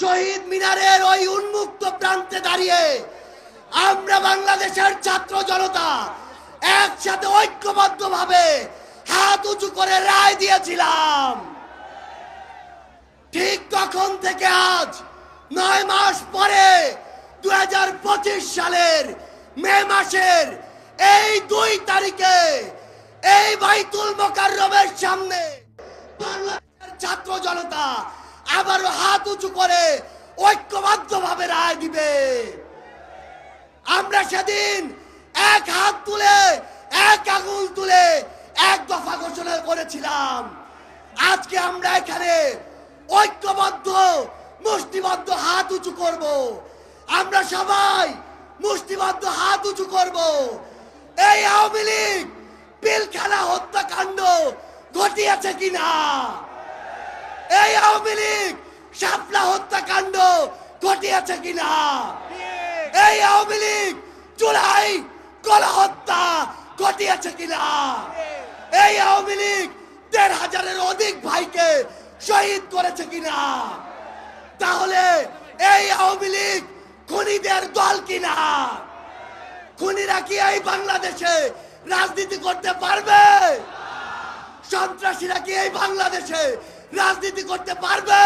শহীদ মিনারের ওই উন্মুক্ত প্রান্তে দাঁড়িয়ে আমরা বাংলাদেশের ছাত্র জনতা একসাথে ঐক্যবদ্ধভাবে হাত উঁচু করে রায় দিয়েছিলাম। ঠিক তখন থেকে আজ 9 মাস পরে 2025 সালের মে মাসের এই 2 তারিখে এই বাইতুল মোকাররমের সামনে বাংলাদেশের ছাত্র জনতা আবারও হাত উঁচু করে ঐক্যবদ্ধভাবে রায় দিবে। আমরা সেদিন এক হাত তুলে এক আঙুল তুলে এক দফা ঘোষণা করেছিলাম। আজকে আমরা এখানে ঐক্যবদ্ধ মুষ্টিবদ্ধ হাত উঁচু করব। আমরা সবাই মুষ্টিবদ্ধ হাত উঁচু করব। এই আওয়ামী লীগ পিলখানা হত্যাকাণ্ড ঘটিয়েছে কিনা, এই আওয়ামী লীগ শাপলা হত্যাকাণ্ড ঘটিয়েছে কিনা, এই আওয়ামী লীগ জুলাই গণহত্যা ঘটিয়েছে কিনা, এই আওয়ামী লীগ ১৫০০-এর অধিক ভাইকে শহীদ করেছে কিনা, তাহলে এই আওয়ামী লীগ খুনিদের দল কিনা? খুনিরা কি এই বাংলাদেশে রাজনীতি করতে পারবে? সন্ত্রাসীরা কি এই বাংলাদেশে রাজনীতি করতে পারবে?